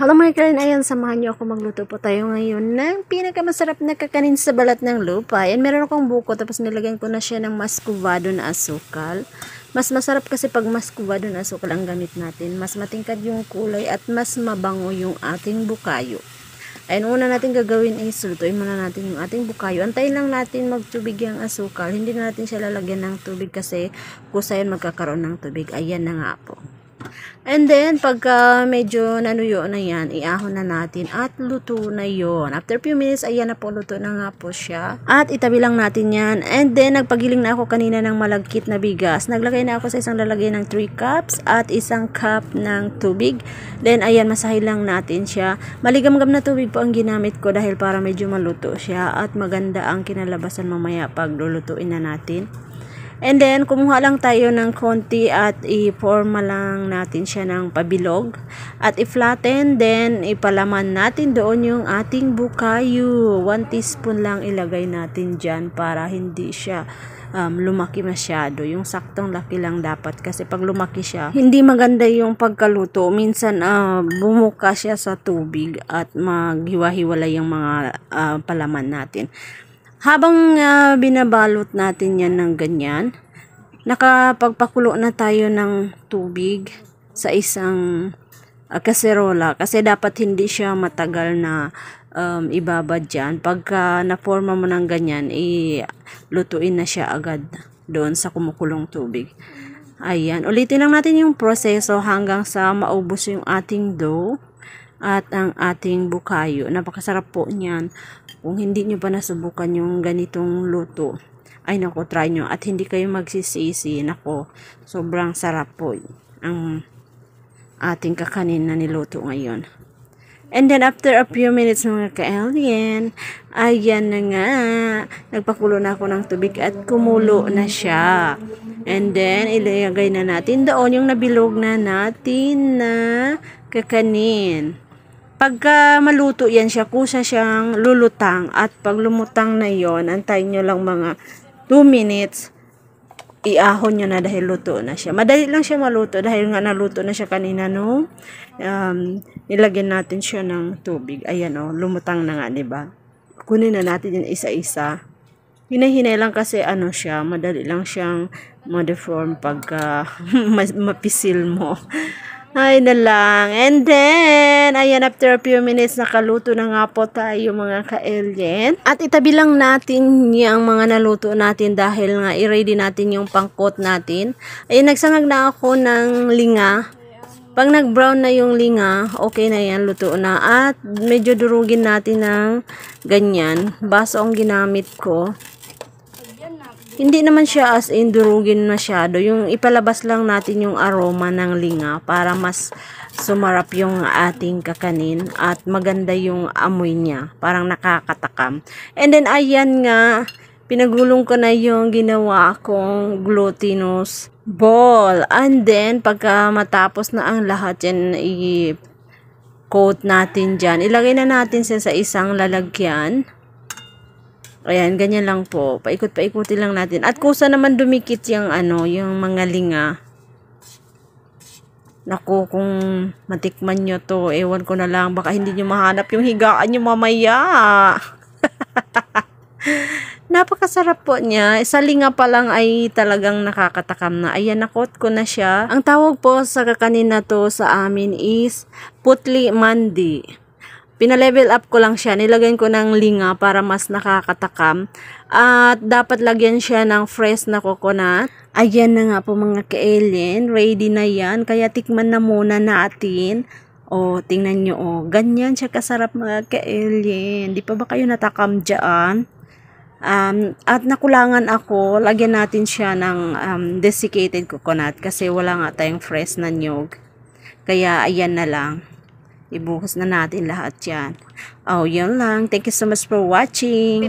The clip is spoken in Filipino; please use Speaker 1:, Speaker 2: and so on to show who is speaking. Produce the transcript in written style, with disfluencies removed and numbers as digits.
Speaker 1: Hello mga karin, ayan, samahan niyo ako magluto po tayo ngayon ng pinakamasarap na kakanin sa balat ng lupa. Ayan, meron akong buko tapos nilagyan ko na siya ng muscovado na asukal. Mas masarap kasi pag muscovado na asukal ang gamit natin. Mas matingkad yung kulay at mas mabango yung ating bukayo. Ayan, una natin gagawin is lutuin muna natin yung ating bukayo. Antayin lang natin magtubig yung asukal. Hindi na natin siya lalagyan ng tubig kasi kusa yun magkakaroon ng tubig. Ayan na nga po. And then, pagka medyo nanuyo na yan, iahon na natin at luto na yon. After few minutes, ayan na po, luto na nga po siya. At itabi lang natin yan. And then, nagpagiling na ako kanina ng malagkit na bigas. Naglagay na ako sa isang lalagyan ng 3 cups at isang cup ng tubig. Then, ayan, masahin lang natin siya. Maligam-gam na tubig po ang ginamit ko dahil para medyo maluto siya at maganda ang kinalabasan mamaya pag lulutuin na natin. And then, kumuha lang tayo ng konti at i-forma lang natin siya ng pabilog. At i-flatten, then ipalaman natin doon yung ating bukayo. 1 teaspoon lang ilagay natin dyan para hindi siya lumaki masyado. Yung saktong laki lang dapat. Kasi pag lumaki siya, hindi maganda yung pagkaluto. Minsan, bumuka siya sa tubig at maghiwa-hiwalay yung mga palaman natin. Habang binabalot natin yan ng ganyan, nakapagpakulo na tayo ng tubig sa isang kaserola kasi dapat hindi siya matagal na ibabad dyan. Pagka naforma mo ng ganyan, lutuin na siya agad doon sa kumukulong tubig. Ayan, ulitin lang natin yung proseso hanggang sa maubos yung ating dough at ang ating bukayo. Napakasarap po niyan. Kung hindi nyo pa nasubukan yung ganitong luto, ay nako, try nyo. At hindi kayo magsisisi. Nako, sobrang sarap po ang ating kakanin na niluto ngayon. And then after a few minutes mga ka-alien, ayan na nga. Nagpakulo na ako ng tubig at kumulo na siya. And then ilagay na natin doon yung nabilog na natin na kakanin. Pagka maluto yan siya, kusa siyang lulutang. At pag lumutang na yon, antayin nyo lang mga 2 minutes. Iahon nyo na dahil luto na siya. Madali lang siya maluto dahil nga naluto na siya kanina no. Nilagyan natin siya ng tubig. Ayan o, lumutang na nga, diba? Kunin na natin yung isa-isa. Hinahinay lang kasi ano siya, madali lang siyang ma-deform pagka mapisil mo. Ay na lang. And then, ayan, after a few minutes, nakaluto na nga po tayo mga ka-alien. At itabi lang natin yung mga naluto natin dahil nga i-ready natin yung pangkot natin. Ayan, nagsangag na ako ng linga. Pag nag-brown na yung linga, okay na yan, luto na. At medyo durugin natin ng ganyan. Baso ang ginamit ko. Hindi naman siya as in durugin masyado. Yung ipalabas lang natin yung aroma ng linga para mas sumarap yung ating kakanin at maganda yung amoy niya. Parang nakakatakam. And then ayan nga, pinagulong ko na yung ginawa kong glutinous ball. And then pagka matapos na ang lahat yan, i-coat natin dyan. Ilagay na natin siya sa isang lalagyan. Ayan, ganyan lang po. Paikot-paikutin lang natin. At kusa naman dumikit yung yung mga linga. Naku, kung matikman nyo to, ewan ko na lang, baka hindi nyo mahanap yung higaan nyo mamaya. Napakasarap po niya. Sa linga pa lang ay talagang nakakatakam na. Ayan, nakot ko na siya. Ang tawag po sa kakanin na to sa amin is putli mandi. Pinalevel up ko lang siya. Nilagyan ko ng linga para mas nakakatakam. At dapat lagyan siya ng fresh na coconut. Ayan na nga po mga ka-alien. Ready na yan. Kaya tikman na muna natin. O, tingnan nyo. O, ganyan siya kasarap mga ka-alien. Di pa ba kayo natakam dyan? At nakulangan ako. Lagyan natin siya ng desiccated coconut. Kasi wala nga tayong fresh na nyog. Kaya ayan na lang. Ibuhos na natin lahat yan. Oh, yun lang. Thank you so much for watching.